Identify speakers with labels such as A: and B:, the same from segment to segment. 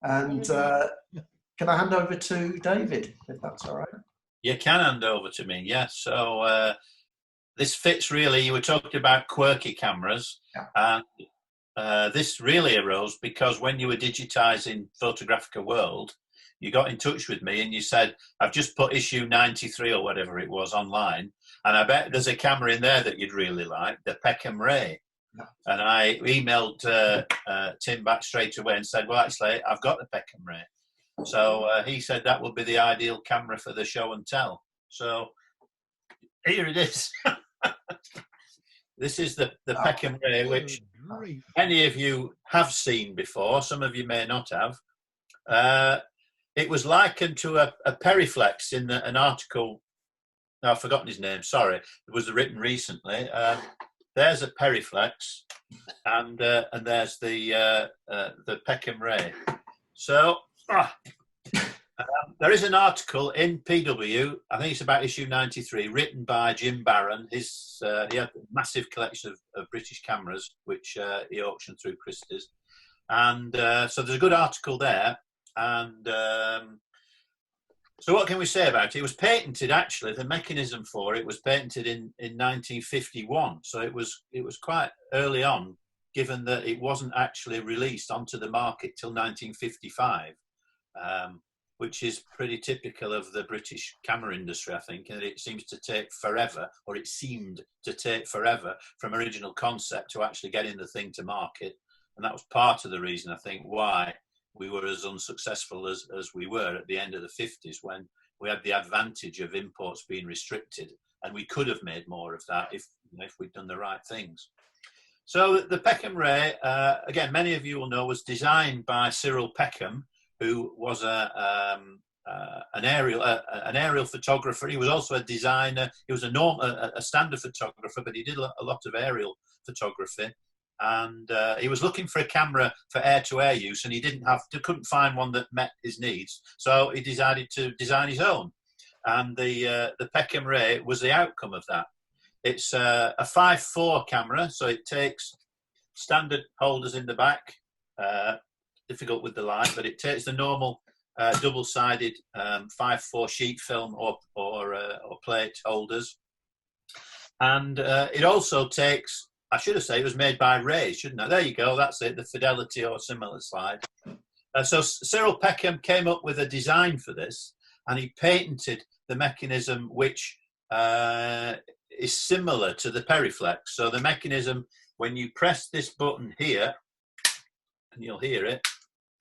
A: And can I hand over to David, if that's all right?
B: You can hand over to me, yes. So this fits really, you were talking about quirky cameras.
A: Yeah.
B: And this really arose because when you were digitising Photographica World, you got in touch with me and you said, I've just put issue 93 or whatever it was online, and I bet there's a camera in there that you'd really like, the Peckham Wray.
A: Yeah.
B: And I emailed Tim back straight away and said, well, actually, I've got the Peckham Wray. So he said that would be the ideal camera for the show and tell. So here it is. This is the Peckham Wray, which many of you have seen before. Some of you may not have. It was likened to a Periflex in an article. No, I've forgotten his name. Sorry, it was written recently. There's a Periflex, and there's the Peckham Wray. So there is an article in PW. I think it's about issue 93, written by Jim Barron. He had a massive collection of British cameras, which he auctioned through Christie's, and so there's a good article there. And so what can we say about it? It was patented, actually. The mechanism for it was patented in 1951. So it was quite early on, given that it wasn't actually released onto the market till 1955, which is pretty typical of the British camera industry, I think. And it seems to take forever, or it seemed to take forever from original concept to actually getting the thing to market. And that was part of the reason, I think, why we were as unsuccessful as we were at the end of the 50s, when we had the advantage of imports being restricted, and we could have made more of that if we'd done the right things. So the Peckham Wray, again, many of you will know, was designed by Cyril Peckham, who was an aerial photographer. He was also a designer. He was a standard photographer, but he did a lot of aerial photography. And he was looking for a camera for air-to-air use, and he couldn't find one that met his needs. So he decided to design his own, and the Peckham Wray was the outcome of that. It's a 5.4 camera, so it takes standard holders in the back. Difficult with the light, but it takes the normal double-sided 5.4 sheet film or plate holders, and it also takes. I should have said it was made by Ray, shouldn't I? There you go, that's it, the Fidelity or similar slide. So Cyril Peckham came up with a design for this, and he patented the mechanism which is similar to the Periflex. So the mechanism, when you press this button here, and you'll hear it,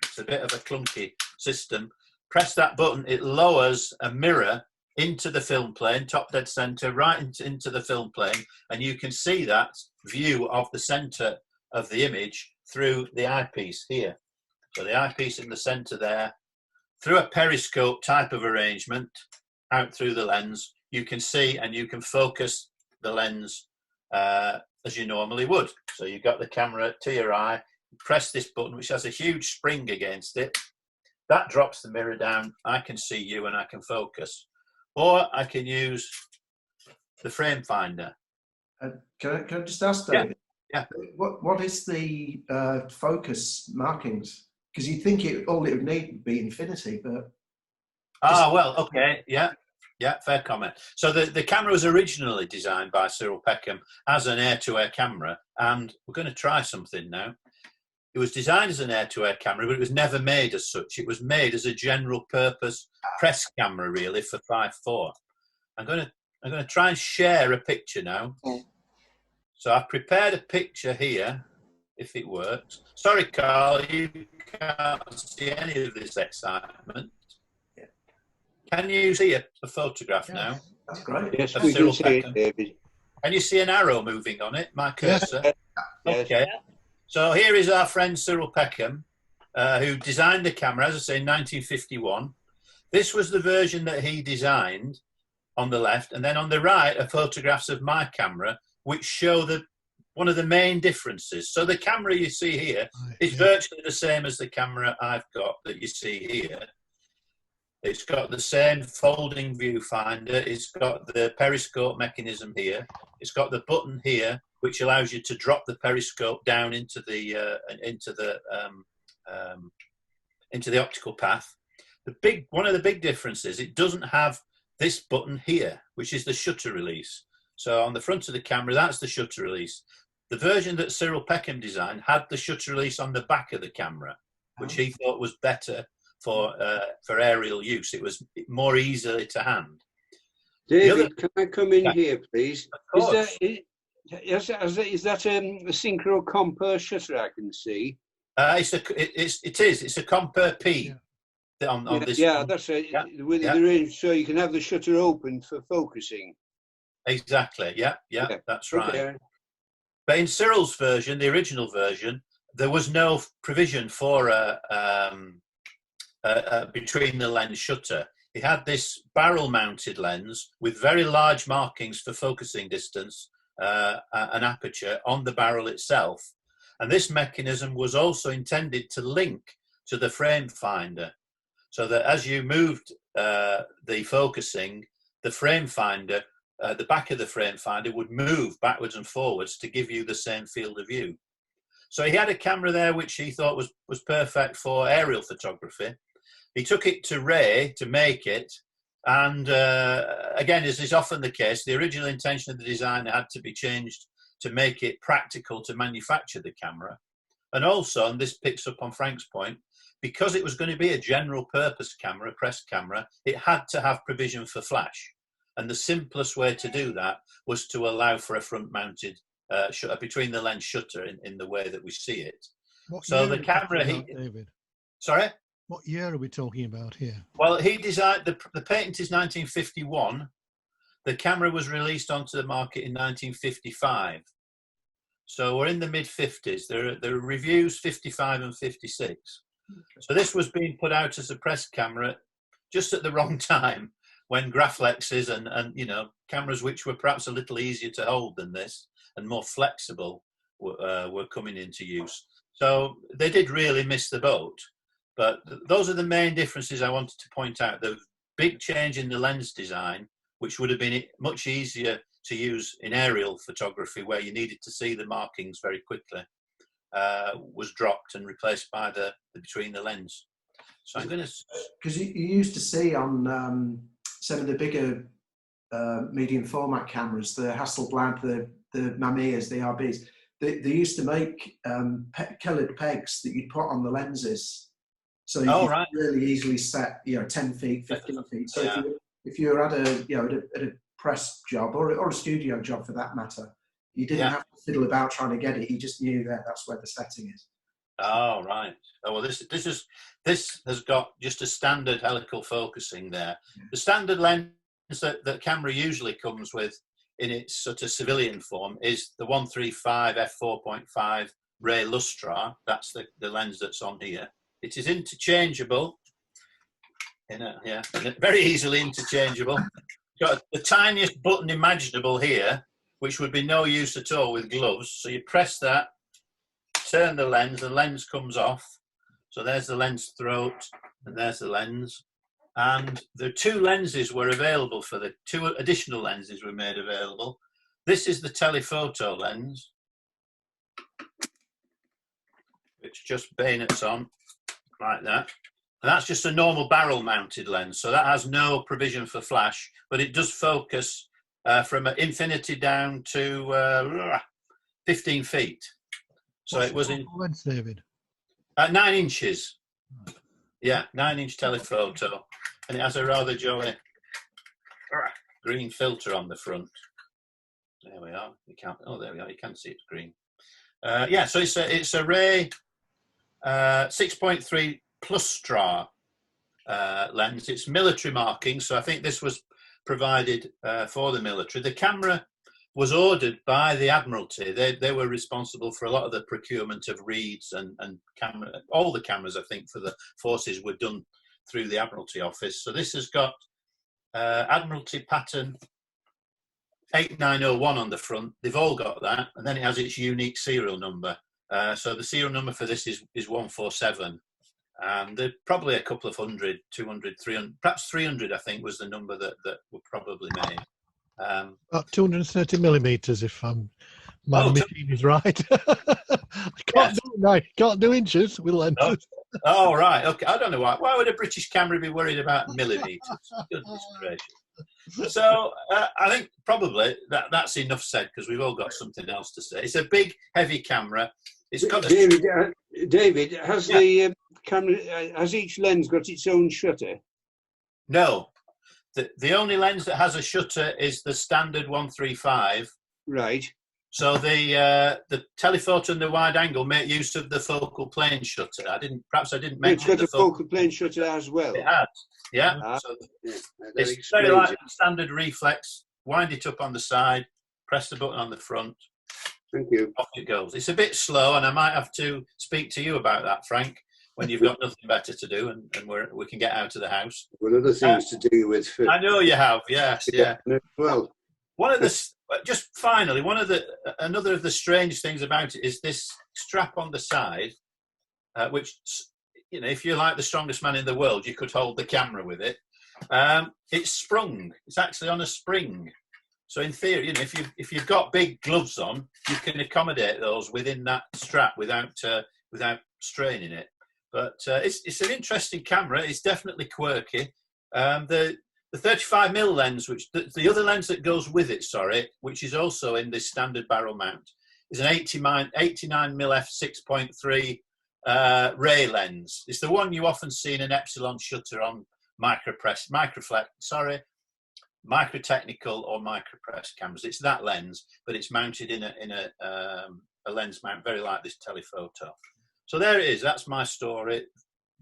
B: it's a bit of a clunky system, press that button, it lowers a mirror into the film plane, top dead center, right into the film plane, and you can see that view of the center of the image through the eyepiece here. So the eyepiece in the center there, through a periscope type of arrangement, out through the lens, you can see and you can focus the lens as you normally would. So you've got the camera to your eye, you press this button, which has a huge spring against it. That drops the mirror down, I can see you and I can focus. Or I can use the frame finder.
A: Can I just ask, David?
B: Yeah.
A: What is the focus markings? Because you think all it would need would be infinity, but.
B: Well, okay, yeah, fair comment. So the camera was originally designed by Cyril Peckham as an air-to-air camera, and we're going to try something now. It was designed as an air-to-air camera, but it was never made as such. It was made as a general-purpose press camera, really, for 5.4. I'm going to try and share a picture now. So I've prepared a picture here, if it works. Sorry, Carl, you can't see any of this excitement.
A: Yeah.
B: Can you see a photograph now?
A: That's great.
C: Yes, we can see it, David.
B: Can you see an arrow moving on it, my cursor?
C: Yes.
B: Okay. So here is our friend Cyril Peckham, who designed the camera, as I say, in 1951. This was the version that he designed on the left, and then on the right are photographs of my camera, which show one of the main differences. So the camera you see here is virtually the same as the camera I've got that you see here. It's got the same folding viewfinder. It's got the periscope mechanism here. It's got the button here, which allows you to drop the periscope down into the into the optical path. One of the big differences, it doesn't have this button here, which is the shutter release. So on the front of the camera, that's the shutter release. The version that Cyril Peckham designed had the shutter release on the back of the camera, which he thought was better for aerial use. It was more easily to hand.
C: David, can I come in here, please?
B: Of course.
C: Is that a synchro compare shutter I can see?
B: It's a compare P.
C: Yeah.
B: On this
C: yeah,
B: one.
C: that's right.
B: Yeah.
C: With the range, so you can have the shutter open for focusing.
B: Exactly. Yeah,
C: Okay.
B: That's right.
C: Okay.
B: But in Cyril's version, the original version, there was no provision for a between the lens shutter. He had this barrel-mounted lens with very large markings for focusing distance, an aperture on the barrel itself. And this mechanism was also intended to link to the frame finder, so that as you moved the focusing, the frame finder, the back of the frame finder would move backwards and forwards to give you the same field of view. So he had a camera there which he thought was perfect for aerial photography. He took it to Wray to make it, and again, as is often the case, the original intention of the design had to be changed to make it practical to manufacture the camera. And also, and this picks up on Frank's point, because it was going to be a general purpose camera, a press camera, it had to have provision for flash. And the simplest way to do that was to allow for a front-mounted shutter between the lens shutter in the way that we see it. So the camera,
D: David?
B: Sorry?
D: What year are we talking about here?
B: Well, he designed, the patent is 1951. The camera was released onto the market in 1955. So we're in the mid-50s. There are reviews 55 and 56. So this was being put out as a press camera just at the wrong time, when Graflexes and cameras which were perhaps a little easier to hold than this and more flexible were coming into use. So they did really miss the boat. But those are the main differences I wanted to point out. The big change in the lens design, which would have been much easier to use in aerial photography, where you needed to see the markings very quickly, was dropped and replaced by the between the lens. So I'm going to...
A: Because you used to see on some of the bigger medium format cameras, the Hasselblad, the Mamias, the RBs, they used to make coloured pegs that you'd put on the lenses. So you could really easily set, 10 feet, 15 feet. So if you were at a press job or a studio job for that matter, you didn't have to fiddle about trying to get it. You just knew that's where the setting is.
B: Oh, right. Oh, well, this has got just a standard helical focusing there. Yeah. The standard lens that the camera usually comes with in its sort of civilian form is the 135 f4.5 Ray Lustra. That's the lens that's on here. It is interchangeable, very easily interchangeable. Got the tiniest button imaginable here, which would be no use at all with gloves. So you press that, turn the lens comes off. So there's the lens throat, and there's the lens. And the two lenses were available for the two additional lenses were made available. This is the telephoto lens, which just bayonets on like that. And that's just a normal barrel mounted lens. So that has no provision for flash, but it does focus from infinity down to 15 feet. So it was in
D: lens, David?
B: 9 inches. Yeah, 9-inch telephoto. And it has a rather jolly green filter on the front. There we are. You can't. Oh, there we are. You can see it's green. So it's a Ray 6.3 Plustra lens. It's military marking, so I think this was provided for the military. The camera was ordered by the Admiralty. They were responsible for a lot of the procurement of reeds and camera. All the cameras, I think, for the forces were done through the Admiralty office. So this has got Admiralty pattern 8901 on the front. They've all got that, and then it has its unique serial number. So the serial number for this is 147. And there are probably a couple of 100, 200, 300, perhaps 300, I think, was the number that were probably made.
D: About 230 millimeters, if I'm My
B: Oh,
D: machine is right. I can't do inches with lenses.
B: Oh, right. Okay. I don't know why. Why would a British camera be worried about millimetres? Goodness gracious. So I think probably that's enough said, because we've all got something else to say. It's a big, heavy camera. It's got
C: David, has the camera, has each lens got its own shutter?
B: No. The only lens that has a shutter is the standard 135.
C: Right.
B: So the telephoto and the wide angle make use of the focal plane shutter. Perhaps I didn't mention
C: it's got a focal plane shutter as well.
B: It has, yeah. So it's very like a standard reflex. Wind it up on the side, press the button on the front.
C: Thank you.
B: Off it goes. It's a bit slow, and I might have to speak to you about that, Frank, when you've got nothing better to do, and we can get out of the house.
C: Well, other things to do with.
B: I know you have, yes, yeah.
C: Well,
B: another of the strange things about it is this strap on the side, which, you know, if you're like the strongest man in the world, you could hold the camera with it. It's sprung. It's actually on a spring. So in theory, you know, if you've got big gloves on, you can accommodate those within that strap without straining it. But it's an interesting camera. It's definitely quirky. The 35mm lens, which the other lens that goes with it, which is also in this standard barrel mount, is an 89mm f6.3 Ray lens. It's the one you often see in an epsilon shutter on microtechnical or micropress cameras. It's that lens, but it's mounted in a lens mount, very like this telephoto. So there it is. That's my story,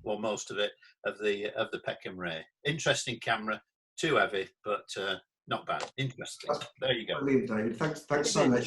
B: or most of it, of the Peckham Wray. Interesting camera. Too heavy, but not bad. Interesting. There you go.
A: Brilliant, David. Thanks so much.